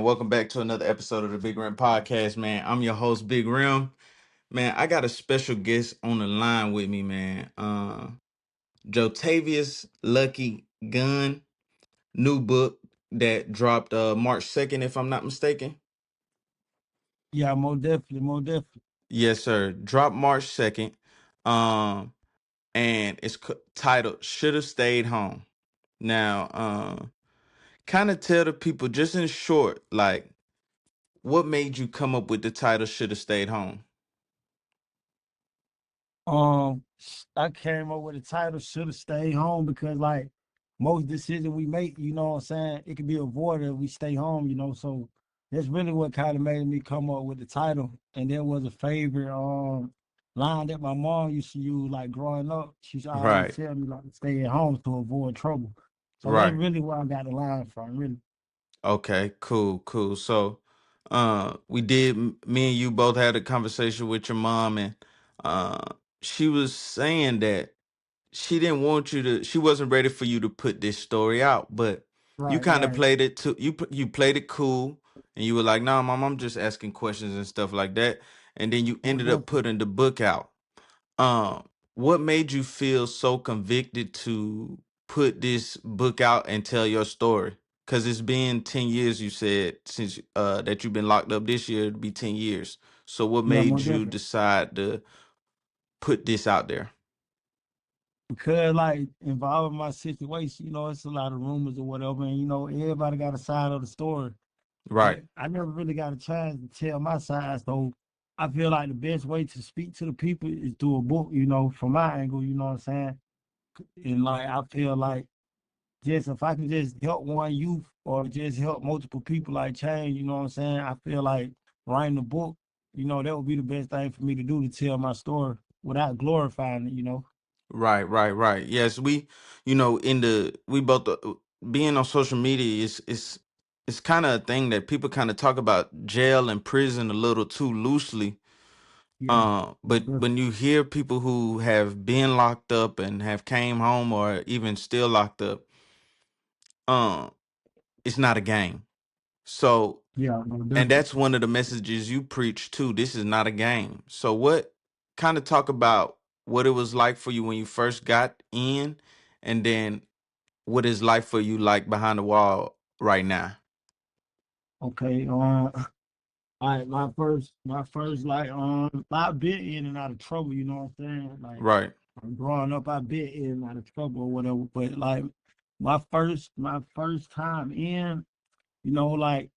Welcome back to another episode of the Big Rem Podcast, man. I'm your host, Big Rem. Man, I got a special guest on the line with me, man. Jotavious Lucky Gunn, new book that dropped March 2nd, if I'm not mistaken. Yeah, more definitely, more definitely. Yes, sir. Dropped March 2nd. Um, and it's titled Should Have Stayed Home. Now, kind of tell the people just in short, like, what made you come up with the title Should Have Stayed Home? I came up with the title "Should Have Stayed Home" because like most decisions we make, what I'm saying, it can be avoided if we stay home. So that's really what kind of made me come up with the title. And there was a favorite line that my mom used to use like growing up. She used to always Right. tell me like stay at home to avoid trouble. So that's Right. really where I got the line from, really. Okay, cool, cool. So, me and you both had a conversation with your mom, and she was saying that she wasn't ready for you to put this story out, but you Right, kind of right. played it to you played it cool, and you were like, "Nah, mom, I'm just asking questions and stuff like that," and then you More ended up definitely. putting the book out. What made you feel so convicted to put this book out and tell your story? Because it's been 10 years, you said, since that you've been locked up this year, it'll be 10 years. So what Yeah, more made you definitely. decide to put this out there? Because like involving my situation, it's a lot of rumors or whatever, and everybody got a side of the story. Right, But I never really got a chance to tell my side. So I feel like the best way to speak to the people is through a book, from my angle, you know what I'm saying? And like I feel like just if I can just help one youth or just help multiple people like change, you know what I'm saying? I feel like writing a book, that would be the best thing for me to do to tell my story without glorifying it. right. Yes, we both being on social media is kind of a thing that people kind of talk about jail and prison a little too loosely. Yeah. But when you hear people who have been locked up and have came home or even still locked up, um, it's not a game. So, Yeah, no, and definitely. that's one of the messages you preach too. This is not a game. So, what kind of talk about what it was like for you when you first got in, and then what is life for you like behind the wall right now? Okay. My first, like, I've been in and out of trouble. You know what I'm saying? Like, Right, growing up, I've been in and out of trouble or whatever. But like, my first time in, like,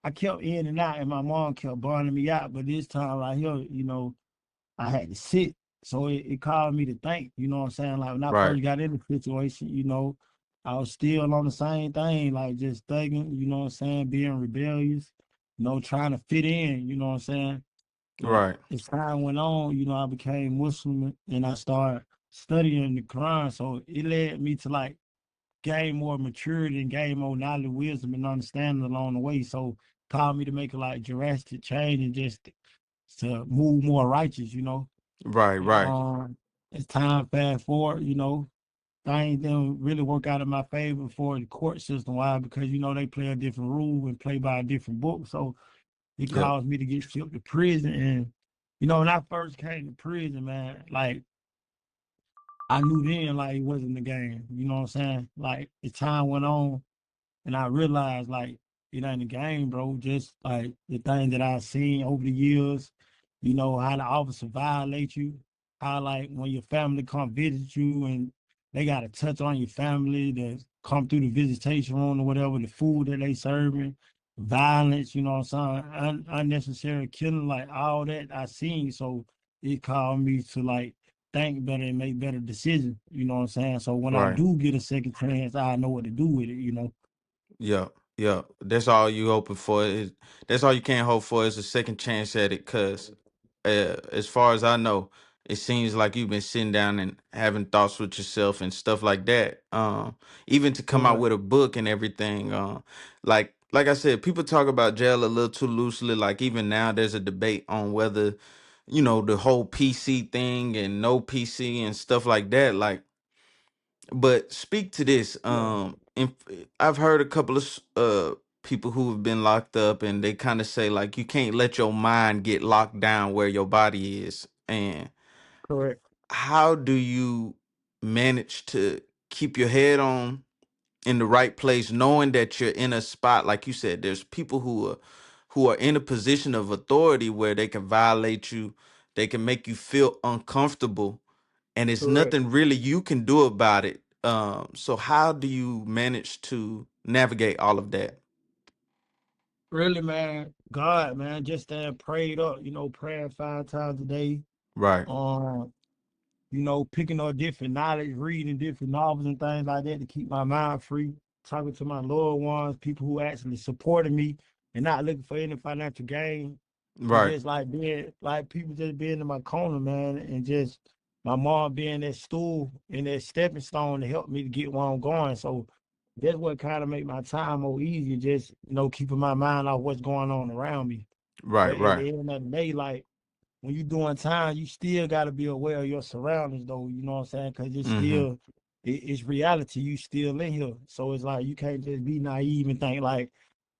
I kept in and out, and my mom kept burning me out. But this time right here, I had to sit. So it caused me to think, you know what I'm saying? Like when I right, first got in the situation, I was still on the same thing, like just thugging, you know what I'm saying, being rebellious, trying to fit in, you know what I'm saying? But right, as time went on, I became Muslim and I started studying the Quran. So it led me to like gain more maturity and gain more knowledge, wisdom, and understanding along the way. So taught me to make a like drastic change and just to move more righteous. And right, as time fast forward, things didn't really work out in my favor for the court system. Why? Because they play a different rule and play by a different book. So it yep, caused me to get shipped to prison. And when I first came to prison, man, like I knew then like it wasn't the game. You know what I'm saying? Like as time went on and I realized like it ain't a game, bro. Just like the thing that I've seen over the years, how the officer violate you, how like when your family come visit you and they gotta touch on your family to come through the visitation room or whatever, the food that they serving, violence, you know what I'm saying, unnecessary killing, like all that I seen. So it called me to like think better and make better decisions, you know what I'm saying? So when I right. do get a second chance, I know what to do with it. Yeah, yeah. That's all you hoping for. That's all you can hope for is a second chance at it. Cause as far as I know, it seems like you've been sitting down and having thoughts with yourself and stuff like that. Even to come out Right. with a book and everything. Like I said, people talk about jail a little too loosely. Like even now, there's a debate on whether the whole PC thing and no PC and stuff like that. Like, but speak to this. Yeah. I've heard a couple of people who have been locked up, and they kind of say like you can't let your mind get locked down where your body is. And Correct. how do you manage to keep your head on in the right place, knowing that you're in a spot like you said? There's people who are in a position of authority where they can violate you, they can make you feel uncomfortable, and it's Correct. nothing really you can do about it. So how do you manage to navigate all of that? Really, man, God, man, just stand prayed up, praying 5 times a day. Right, Um, picking up different knowledge, reading different novels and things like that to keep my mind free, talking to my loved ones, people who actually supported me and not looking for any financial gain. And right, just like being like people just being in my corner, man, and just my mom being that stool and that stepping stone to help me to get where I'm going. So that's what kind of make my time more easier, just keeping my mind off what's going on around me. right, But at right, the end of the day, like when you doing time, you still got to be aware of your surroundings, though. You know what I'm saying? Because it's mm-hmm, still, it's reality. You still in here, so it's like you can't just be naive and think like,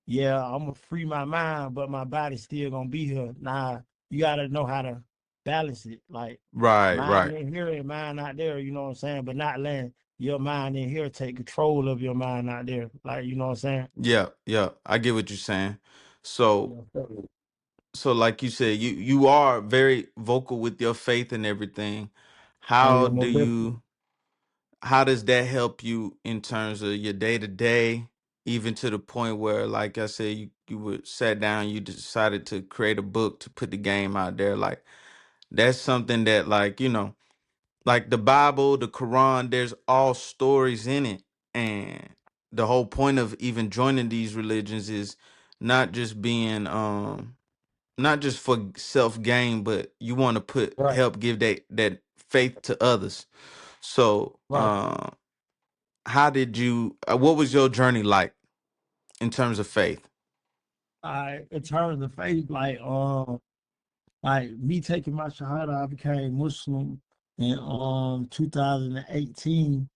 yeah, I'm gonna free my mind, but my body's still gonna be here. Nah, you got to know how to balance it. Like right, mind right. in here and mind out there. You know what I'm saying? But not letting your mind in here take control of your mind out there. Like you know what I'm saying? Yeah, yeah, I get what you're saying. So Yeah. so like you said, you are very vocal with your faith and everything. Oh How yeah, do most definitely. you how does that help you in terms of your day to day, even to the point where, like I said, you were sat down, you decided to create a book to put the game out there? Like that's something that, like, like the Bible, the Quran, there's all stories in it. And the whole point of even joining these religions is not just being not just for self gain, but you want to put Right, help give that faith to others. So right. how did you what was your journey like in terms of faith? I in terms of faith, like me taking my shahada, I became Muslim in 2018,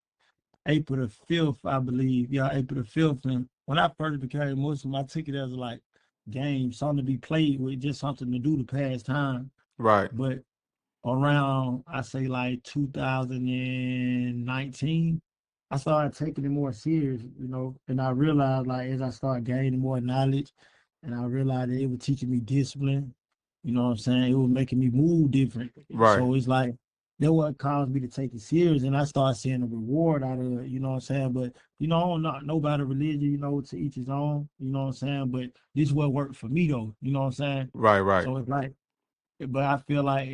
April the 5th, I believe. Yeah, April the 5th. And when I first became Muslim, I took it as like game, something to be played with, just something to do to pass time. Right, But around I say like 2019, I started taking it more serious, and I realized like as I started gaining more knowledge and I realized that it was teaching me discipline, you know what I'm saying? It was making me move different. right, So it's like that what caused me to take it serious and I started seeing a reward out of it, you know what I'm saying? But not nobody religion, to each his own, you know what I'm saying? But this what worked for me though, you know what I'm saying? right, right. So it's like but I feel like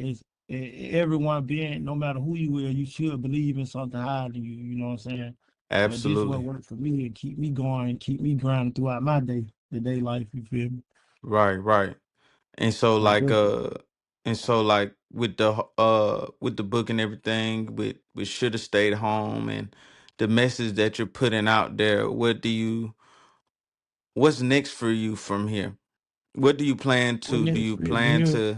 everyone being, no matter who you are, you should believe in something higher than you. You know what I'm saying? But this what Absolutely. worked for me and keep me going, keep me grinding throughout my day, the day life. You feel me? Right, right. And so Most like definitely. with the book and everything, with should have stayed home, and the message that you're putting out there, what's next for you from here? What do you plan What to do? next You for you plan here? to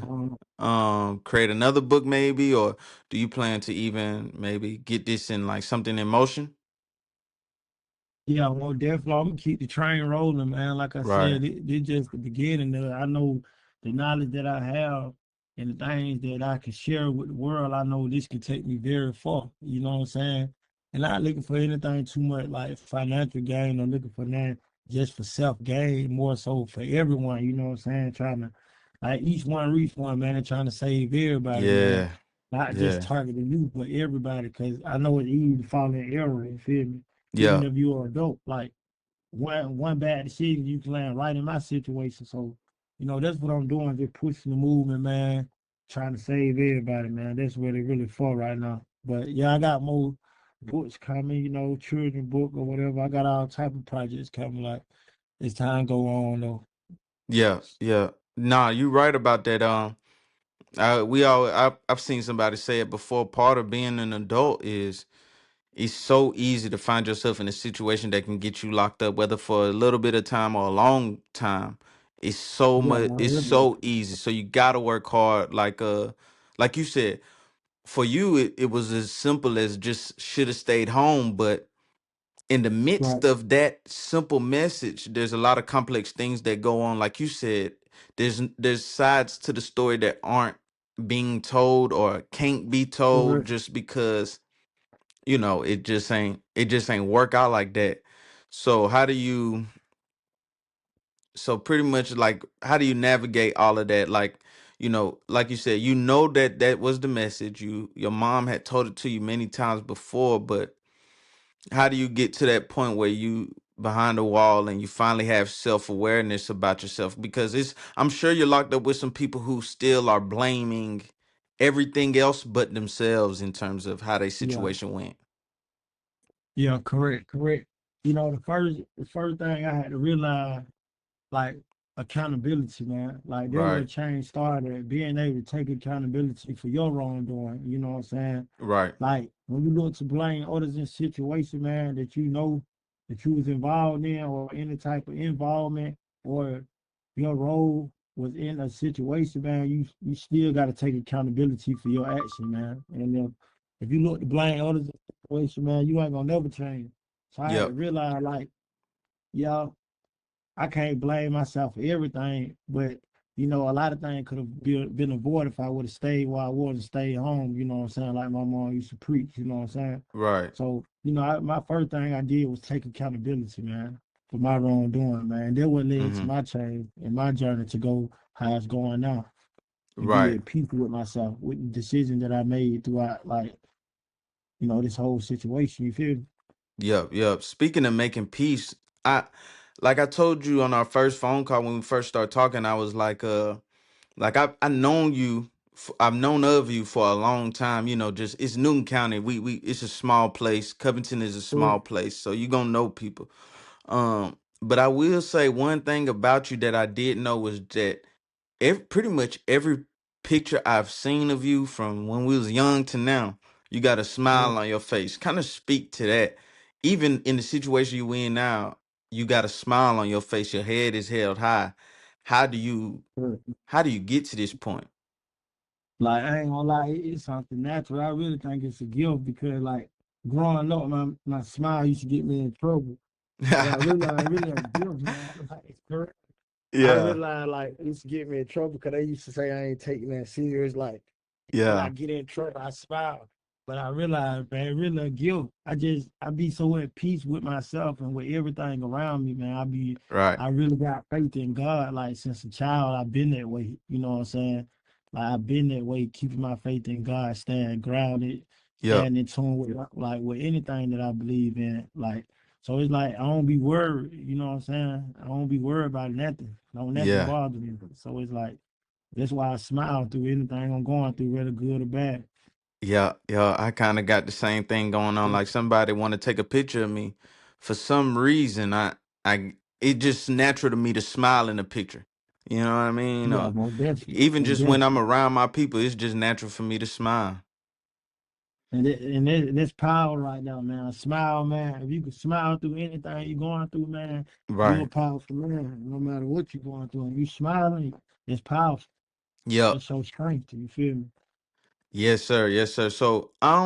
create another book maybe, or do you plan to even maybe get this in like something in motion? Yeah, well, definitely. I'm gonna keep the train rolling, man. Like I Right, said, it just the beginning. I know the knowledge that I have and the things that I can share with the world. I know this can take me very far. You know what I'm saying? And not looking for anything too much like financial gain or looking for that just for self gain. More so for everyone. You know what I'm saying? Trying to like each one reach one, man, and trying to save everybody, man. yeah, Not just yeah, targeting you, but everybody. Because I know it's easy to fall in error. You feel me? Even yeah, if you're an adult, like one bad decision, you can land right in my situation. So, that's what I'm doing, just pushing the movement, man, trying to save everybody, man. That's what it really for right now. But yeah, I got more books coming, children book or whatever. I got all type of projects coming. Like as time go on, though. yeah, yeah. Nah, you right about that. I've seen somebody say it before. Part of being an adult is it's so easy to find yourself in a situation that can get you locked up, whether for a little bit of time or a long time. It's so Yeah, much. It's already. so easy. So you gotta work hard. Like you said, for you, it was as simple as just should have stayed home, but in the midst Right. of that simple message, there's a lot of complex things that go on. Like you said, there's sides to the story that aren't being told or can't be told Correct. just because, it just ain't work out like that. So how do you so pretty much like how do you navigate all of that? Like, like you said, that that was the message. Your mom had told it to you many times before, but how do you get to that point where you behind the wall and you finally have self-awareness about yourself? Because I'm sure you're locked up with some people who still are blaming everything else but themselves in terms of how their Yeah. situation went. Yeah. Correct. Correct. The first thing I had to realize, like, accountability, man. Like, that Right. what change started, being able to take accountability for your wrongdoing. You know what I'm saying? Right. Like, when you look to blame others in situation, man, that you know that you was involved in, or any type of involvement, or your role was in a situation, man, you still got to take accountability for your action, man. And if you look to blame others in situation, man, you ain't gonna never change. So I had to Yep. realize, like, yeah, I can't blame myself for everything, but a lot of things could have been avoided if I would have stayed where I was and stayed home. You know what I'm saying? Like my mom used to preach. You know what I'm saying? Right. So my first thing I did was take accountability, man, for my wrongdoing, man. That what led to Mm-hmm. my change and my journey to go how it's going now, and be Right. at peace with myself, with the decision that I made throughout, like, this whole situation. You feel me? Yep. Yep. Speaking of making peace, I like I told you on our first phone call when we first started talking, I was like I've known of you for a long time. Just it's Newton County. We it's a small place. Covington is a small Correct. place, so you gonna know people. But I will say one thing about you that I did know was that pretty much every picture I've seen of you from when we was young to now, you got a Yeah. smile on your face. Kind of speak to that. Even in the situation you in now, you got a smile on your face. Your head is held high. How do you Correct. how do you get to this point? Like, I ain't gonna lie, it's something natural. I really think it's a gift because, like, growing up, my smile used to get me in trouble. But I realized really a gift, man. Like, it's correct. I Yeah, realized, like, it used to get me in trouble because they used to say I ain't taking that serious. Like, when I yeah, get in trouble, I smile. But I realized, man, really a gift. I be so at peace with myself and with everything around me, man. right. I really got faith in God. Like, since a child, I've been that way. You know what I'm saying? Like, I've been that way, keeping my faith in God, staying grounded, Yep, staying in tune with, like, with anything that I believe in. Like, so it's like I don't be worried. You know what I'm saying? I don't be worried about nothing. Don't nothing yeah, bother me. So it's like that's why I smile through anything I'm going through, whether good or bad. yeah, yeah. I kind of got the same thing going on. Yeah, Like somebody want to take a picture of me, for some reason, it just natural to me to smile in the picture. You know what I mean? yeah, most definitely, Even most just when I'm definitely. around my people, it's just natural for me to smile. And that's power right now, man. Smile, man. If you can smile through anything you're going through, man, you're a Right. powerful man. No matter what you're going through, and you smiling, it's powerful. Yep. It shows strength. You feel me? Yes, sir. Yes, sir. So I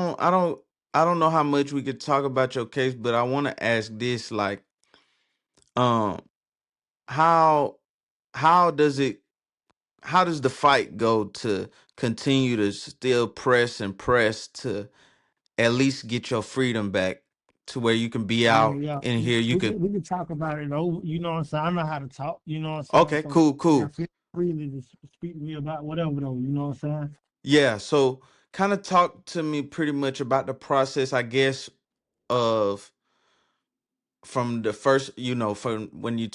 don't know how much we could talk about your case, but I want to ask this, like, um, how how does it how does the fight go to continue to still press and press to at least get your freedom back to where you can be Man, out yeah, in we here? You we could. can, we can talk about it over. You know what I'm saying? I know how to talk. You know what I'm saying? Okay, So cool, yeah, cool. feel free to speak to me about whatever though. You know what I'm saying? Yeah, so kind of talk to me pretty much about the process, I guess, of from the first, from when you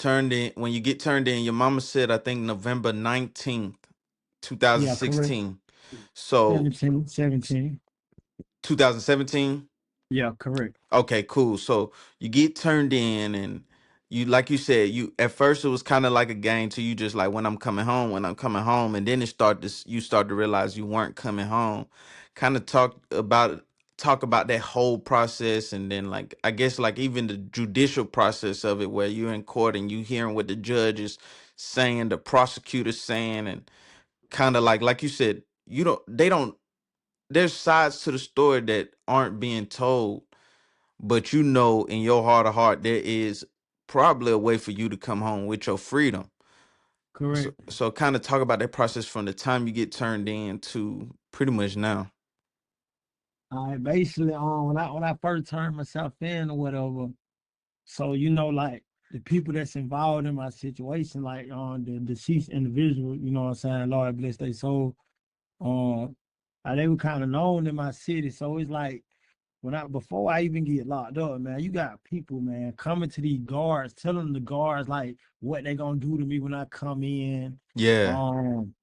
get turned in, your mama said, I think November 19th, Yeah, correct. 2016. So 17, 17. 2017. Yeah, correct. Okay, cool. So you get turned in, and like you said, you at first it was kind of like a game to you, just like when I'm coming home, and then you start to realize you weren't coming home. Kind of talk about that whole process, and then like I guess like even the judicial process of it, where you're in court and you hearing what the judge is saying, the prosecutor's saying, and kind of like you said, they don't. There's sides to the story that aren't being told, but you know in your heart of heart there is probably a way for you to come home with your freedom. So, Correct. so kind of talk about that process from the time you get turned in to pretty much now. I basically when I first turned myself in or whatever. So like the people that's involved in my situation, like the deceased individual, you know what I'm saying, Lord bless their soul. Um, they were kind of known in my city, so it's like when I before I even get locked up, man, you got people, man, coming to these guards, telling the guards like what they gonna do to me when I come in. Yeah, Um,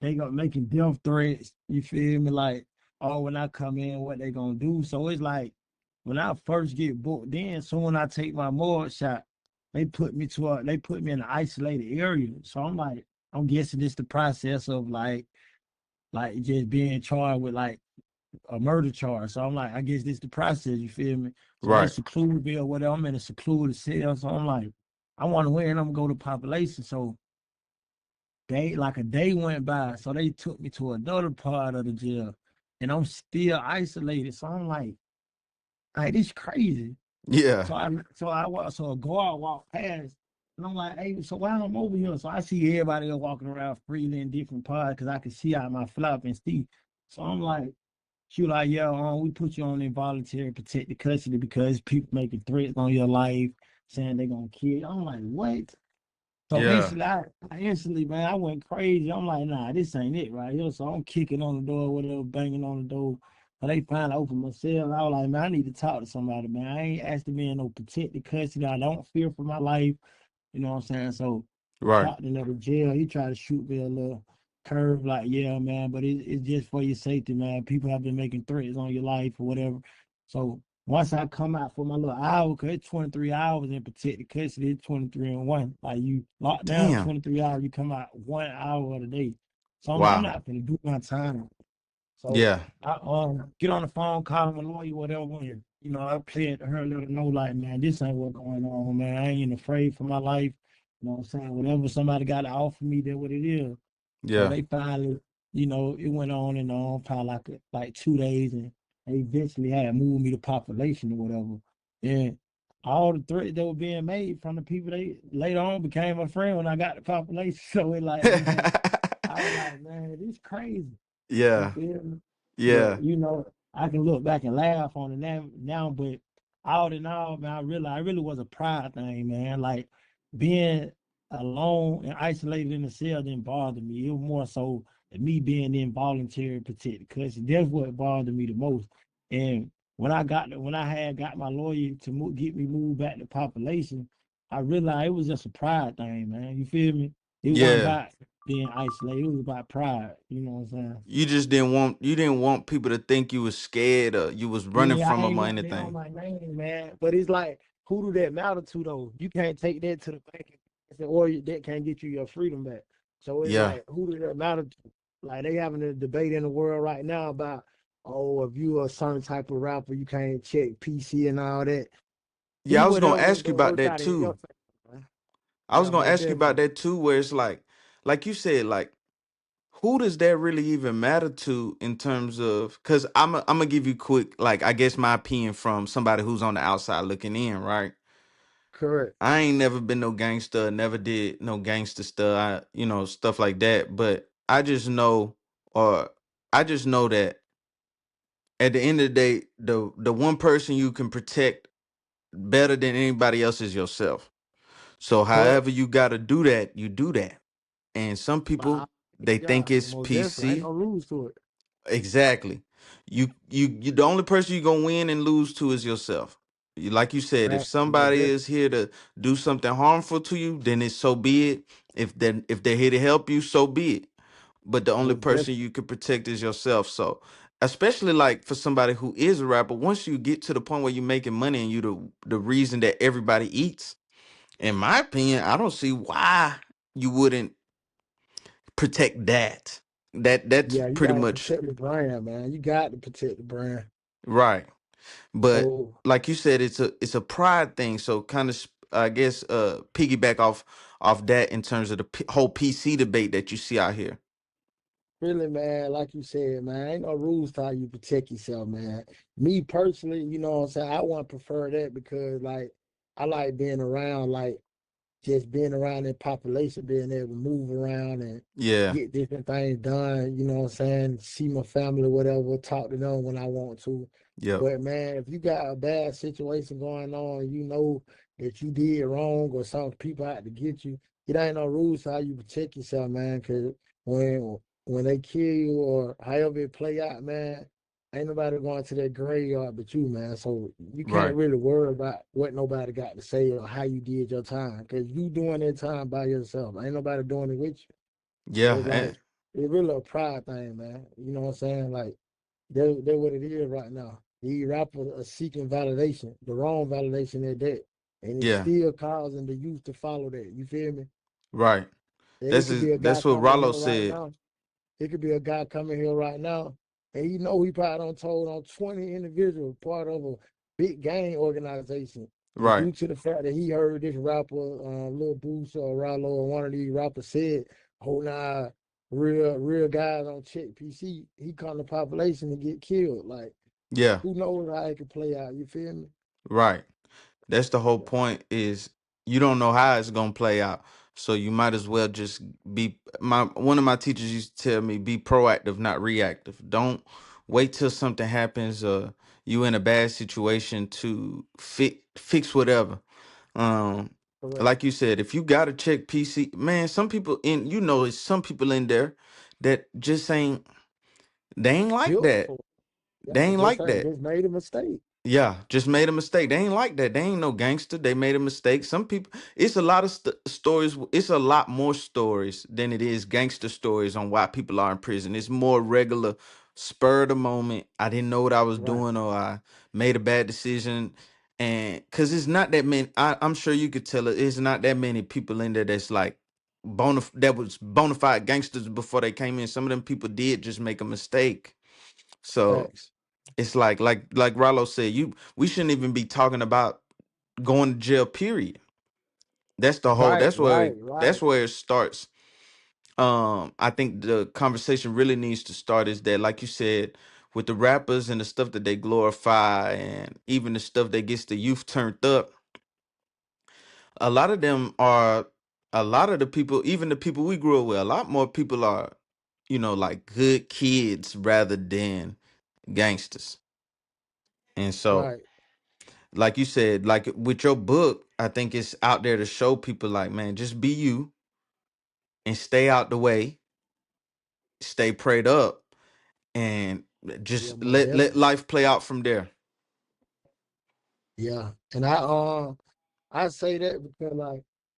they got making death threats. You feel me? Like, oh, when I come in, what they gonna do? So it's like when I first get booked in, so when I take my mug shot, they put me in an isolated area. So I'm like, I'm guessing this the process of like just being charged with like a murder charge. So I'm like, I guess this the process, you feel me? So they right. secluded me or whatever. I'm in a secluded cell. So I'm like, I want to win, I'm gonna go to population. So they like a day went by. So they took me to another part of the jail. And I'm still isolated. So I'm like this crazy. Yeah, So a guard walked past and I'm like, hey, so why I'm over here? So I see everybody else walking around freely in different parts because I can see out my flap and see. So I'm like, she was like, yeah, we put you on involuntary protected custody because people making threats on your life, saying they're gonna kill you. I'm like, what? So yeah, instantly, I instantly, man, I went crazy. I'm like, nah, this ain't it right here. So I'm kicking on the door, whatever, banging on the door. But they finally opened my cell. I was like, man, I need to talk to somebody, man. I ain't asked to be in no protected custody. I don't fear for my life. You know what I'm saying? So the right, captain of the jail, he tried to shoot me a little curve, like, yeah, man, but it's just for your safety, man. People have been making threats on your life or whatever. So once I come out for my little hour, cause it's 23 hours in protected custody, it's 23 and one. Like you locked down damn, 23 hours, you come out 1 hour of the day. So I'm like, I'm wow, not gonna do my time. So yeah, I get on the phone, call my lawyer, whatever. And, I plead to her, let her know, like, man, this ain't what's going on, man. I ain't afraid for my life. You know what I'm saying? Whatever somebody got to offer me, that's what it is. So yeah, they finally, it went on and on, probably like 2 days, and they eventually had moved me to population or whatever. And all the threats that were being made from the people they later on became my friend when I got to population. So it like, man, I was like, man, this crazy. You yeah, feel me? But yeah, I can look back and laugh on it now, but all in all, man, I realized it really was a pride thing, man. Like being alone and isolated in the cell didn't bother me. It was more so me being involuntary protected because that's what bothered me the most. And when I had got my lawyer to get me moved back to population, I realized it was just a pride thing, man. You feel me? It wasn't yeah. about being isolated. It was about pride. You know what I'm saying? You didn't want people to think you was scared or you was running Yeah, I from them ain't or want that on anything. my name, man. But it's like, who do that matter to though? You can't take that to the bank, or that can't get you your freedom back. So it's Yeah, like, who do that matter to? Like they having a debate in the world right now about, oh, if you a certain type of rapper, you can't check PC and all that. Do yeah. I was gonna whatever ask you that about work that out in your too. favor, man. I was Yeah, gonna most ask you about definitely. that too, where it's like you said, like who does that really even matter to in terms of? Because I'm gonna give you quick, like I guess my opinion from somebody who's on the outside looking in, right? Correct. I ain't never been no gangster, never did no gangster stuff, stuff like that. But or I just know that at the end of the day, the one person you can protect better than anybody else is yourself. So Correct. however you gotta do that, you do that. And some But people they think yeah, it's most definitely. Ain't PC. no lose to it. Exactly. You the only person you gonna win and lose to is yourself. Like you said, if Fact. Most somebody definitely. is here to do something harmful to you, then it's so be it. If they're here to help you, so be it. But the only Most person definitely. you can protect is yourself. So especially like for somebody who is a rapper, once you get to the point where you're making money and you the reason that everybody eats, in my opinion, I don't see why you wouldn't protect that. That's Yeah, you pretty gotta much protect the brand, man. You got to protect the brand. right. But So like you said, it's a pride thing. So kind of I guess piggyback off that in terms of the whole PC debate that you see out here. really, man, like you said, man, ain't no rules to how you protect yourself, man. Me personally, you know what I'm saying? I want to prefer that because, like, I like being around, like, just being around that population, being able to move around and Yeah. get different things done, you know what I'm saying? See my family, whatever, talk to them when I want to. Yep. But man, if you got a bad situation going on, you know that you did wrong or some people out to get you, it ain't no rules how you protect yourself, man. Cause when they kill you or however it play out, man, ain't nobody going to that graveyard but you, man. So you can't Right. really worry about what nobody got to say or how you did your time, cause you doing that time by yourself. Ain't nobody doing it with you. So Yeah. it's like it's really a pride thing, man. You know what I'm saying? Like that what it is right now. These rappers are seeking validation, the wrong validation at that. And it's Yeah. still causing the youth to follow that. You feel me? Right. It could be a guy That's what coming Rollo here right said. now. It could be a guy coming here right now, and you know he probably done told on 20 individuals, part of a big gang organization. And Right. due to the fact that he heard this rapper, Lil Boost or Rollo or one of these rappers said, "Oh nah, real guys don't check PC," he caught the population to get killed. Like Yeah. who knows how it could play out? You feel me? Right. That's the whole Yeah, point is you don't know how it's gonna play out. So you might as well just be my one of my teachers used to tell me be proactive, not reactive. Don't wait till something happens you in a bad situation to fix whatever. Um correct. like you said, if you gotta check PC, man, some people in it's some people in there that just ain't they ain't like Built that. for it. They Yeah, ain't like that. just made a mistake. Yeah, just made a mistake. They ain't like that. They ain't no gangster. They made a mistake. Some people, it's a lot of stories. It's a lot more stories than it is gangster stories on why people are in prison. It's more regular, spur of the moment. I didn't know what I was Right. doing, or I made a bad decision. And because it's not that many, I'm sure you could tell it's not that many people in there that's like that was bona fide gangsters before they came in. Some of them people did just make a mistake. So Facts. it's like Rollo said, we shouldn't even be talking about going to jail, period. That's the whole Right, right, right. that's where it starts. I think the conversation really needs to start is that, like you said, with the rappers and the stuff that they glorify and even the stuff that gets the youth turned up, a lot of them are a lot of the people, even the people we grew up with, a lot more people are, like good kids rather than gangsters. And so Right. like you said, like with your book, I think it's out there to show people like, man, just be you and stay out the way, stay prayed up, and Yeah, just most let definitely. life play out from there. Yeah. And I say that because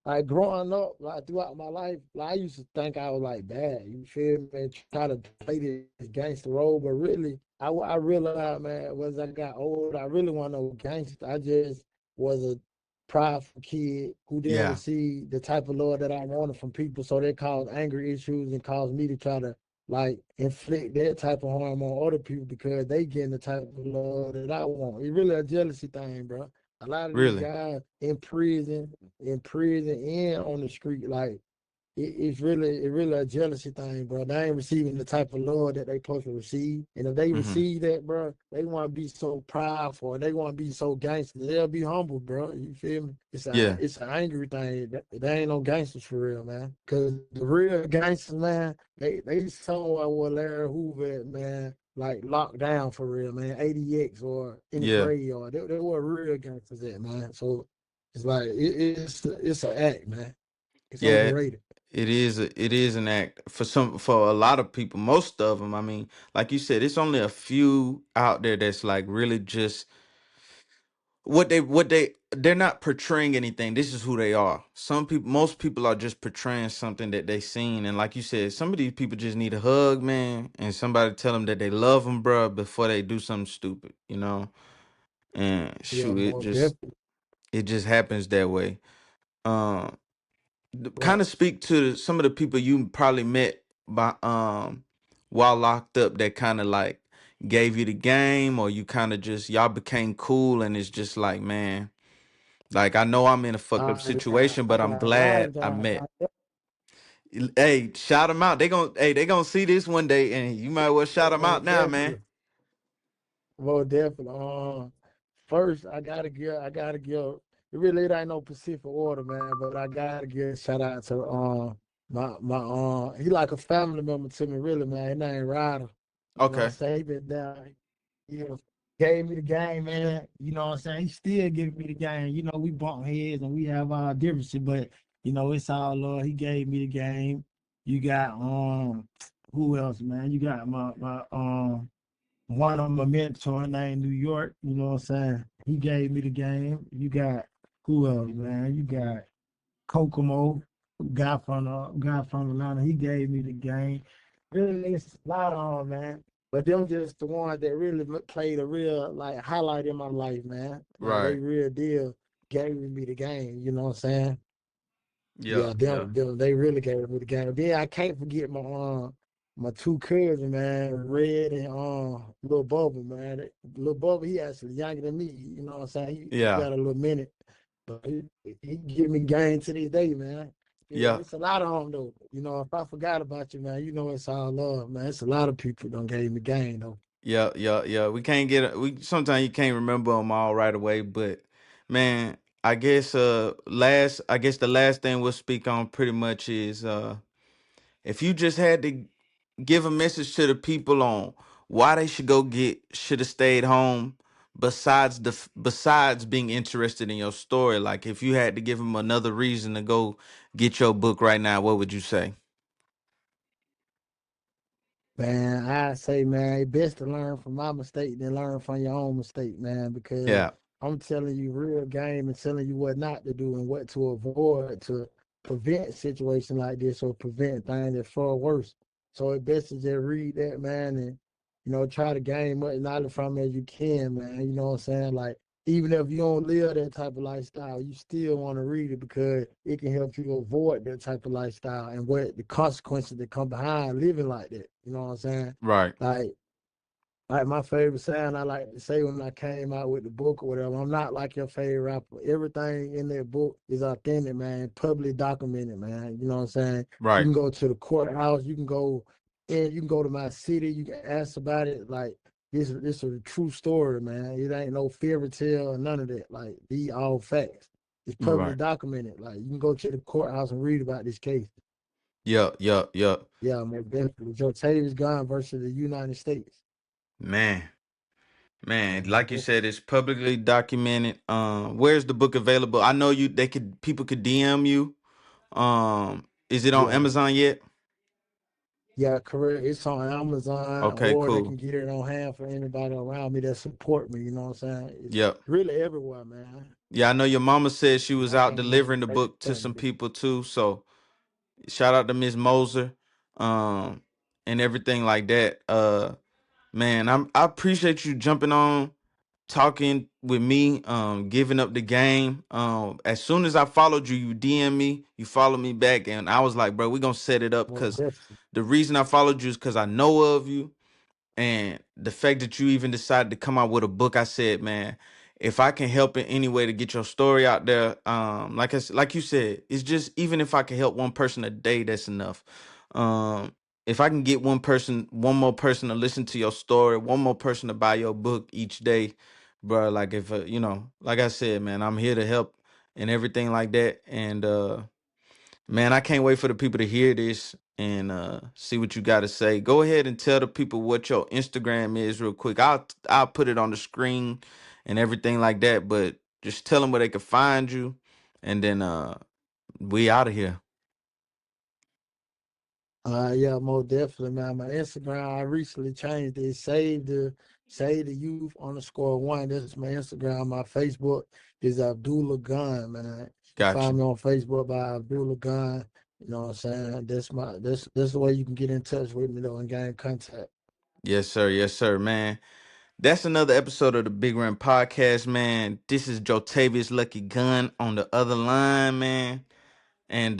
like growing up, like throughout my life, like I used to think I was like bad. You feel me? And try to play this gangster role, but really, I realized, man, as I got older, I really want no gangster. I just was a prideful kid who didn't Yeah, receive the type of love that I wanted from people, so that caused anger issues and caused me to try to like inflict that type of harm on other people because they getting the type of love that I want. It's really a jealousy thing, bro. A lot of these really. guys in prison and on the street, like it's really a jealousy thing, bro. They ain't receiving the type of love that they supposed to receive. And if they Hmm. receive that, bro, they want to be so prideful. They want to be so gangster. They'll be humble, bro. You feel me? It's a Yeah, it's an angry thing. They ain't no gangsters for real, man. Cause the real gangsters, man, they somewhere where Larry Hoover at, man. Like locked down for real, man. ADX or in the yeah, graveyard. They were real gangsters at, man. So it's like it's an act, man. It's yeah. overrated. It is an act for a lot of people. Most of them, I mean, like you said, it's only a few out there that's like really just they're not portraying anything. This is who they are. Some people, most people are just portraying something that they seen. And like you said, some of these people just need a hug, man, and somebody tell them that they love them, bro, before they do something stupid. And Yeah, shoot, most definitely. it just happens that way. um Kind Right. of speak to some of the people you probably met by while locked up that kind of like gave you the game, or you kind of just y'all became cool, and it's just like, man, like I know I'm in a fucked up I got situation, I but I'm got a lot glad of I guys met. locked up. Hey, shout them out. They gonna see this one day, and you might well shout them out Most now, man. definitely. Most definitely. First I gotta give. It ain't no Pacific order, man. But I gotta give a shout out to my he like a family member to me, really, man. His name Ryder. You know what I'm Okay. saying? He been down. You know, gave me the game, man. You know what I'm saying? He still giving me the game. You know, we bump heads and we have our differences, but you know, it's all love. He gave me the game. You got who else, man? You got my one of my mentor named New York, you know what I'm saying? He gave me the game. You got who else, man? You got Kokomo, guy from Atlanta. He gave me the game. Really, it's a lot on, man. But them just the ones that really played a real like highlight in my life, man. Like they Right. real deal gave me the game. You know what I'm saying? Yeah. Yeah, Yeah. them they really gave me the game. Then I can't forget my two cousins, man, Red and Little Bubba, man. Little Bubba, he actually younger than me. You know what I'm saying? He Yeah. got a little minute, but he give me game to this day, man. Yeah. It's a lot of them though. You know, if I forgot about you, man, you know it's all love, man. It's a lot of people done gave me game though. Yeah. Yeah. Yeah. We can't get we sometimes you can't remember them all right away, but man, I guess the last thing we'll speak on pretty much is if you just had to give a message to the people on why they should have stayed home besides being interested in your story, like if you had to give them another reason to go get your book right now, what would you say? Man, I say, man, it's best to learn from my mistake than learn from your own mistake, man, because Yeah. I'm telling you real game and telling you what not to do and what to avoid to prevent situations like this or prevent things that far worse. So it's best to just read that, man, and try to gain much knowledge from it as you can, man. You know what I'm saying? Like even if you don't live that type of lifestyle, you still want to read it because it can help you avoid that type of lifestyle and what the consequences that come behind living like that. You know what I'm saying? Right. Like, like my favorite saying I like to say when I came out with the book or whatever, I'm not like your favorite rapper. Everything in that book is authentic, man, publicly documented, man. You know what I'm saying? You Right. can go to the courthouse, you can go to my city, you can ask about it. Like this is a true story, man. It ain't no fairy tale or none of that. Like these all facts. It's publicly Right. documented. Like you can go to the courthouse and read about this case. Yeah. Yeah. Yeah. Yeah, man, definitely. Jotavious Gunn versus the United States. Man. Man, Man, like you said, it's publicly documented. Where's the book available? I know people could DM you. Is it on yeah. Amazon yet? Yeah, correct. It's on Amazon, Okay, or they cool. can get it on hand for anybody around me that support me. You know what I'm saying? It's Yep. really everywhere, man. Yeah, I know your mama said she was I out can't even delivering the say book to some everything. people too. So shout out to Miss Moser, um, and everything like that. Man, I appreciate you jumping on, talking with me, giving up the game. As soon as I followed you, you DM me, you followed me back, and I was like, bro, we gonna set it up Well, because definitely. the reason I followed you is because I know of you. And the fact that you even decided to come out with a book, I said, man, if I can help in any way to get your story out there, like you said, it's just even if I can help one person a day, that's enough. If I can get one more person to listen to your story, one more person to buy your book each day, bro. Like if like I said, man, I'm here to help and everything like that. And man, I can't wait for the people to hear this and see what you got to say. Go ahead and tell the people what your Instagram is real quick. I'll put it on the screen and everything like that, but just tell them where they can find you and then we out of here. Yeah, most definitely, man. My Instagram, I recently changed it. Save the youth _1. That's my Instagram. My Facebook is Abdullah Gunn, man. You Gotcha. find me on Facebook by Abdullah Gunn. You know what I'm saying? That's the way you can get in touch with me though and gain contact. Yes, sir. Yes, sir, man. That's another episode of the Big Rem Podcast, man. This is Jotavious Lucky Gun on the other line, man. And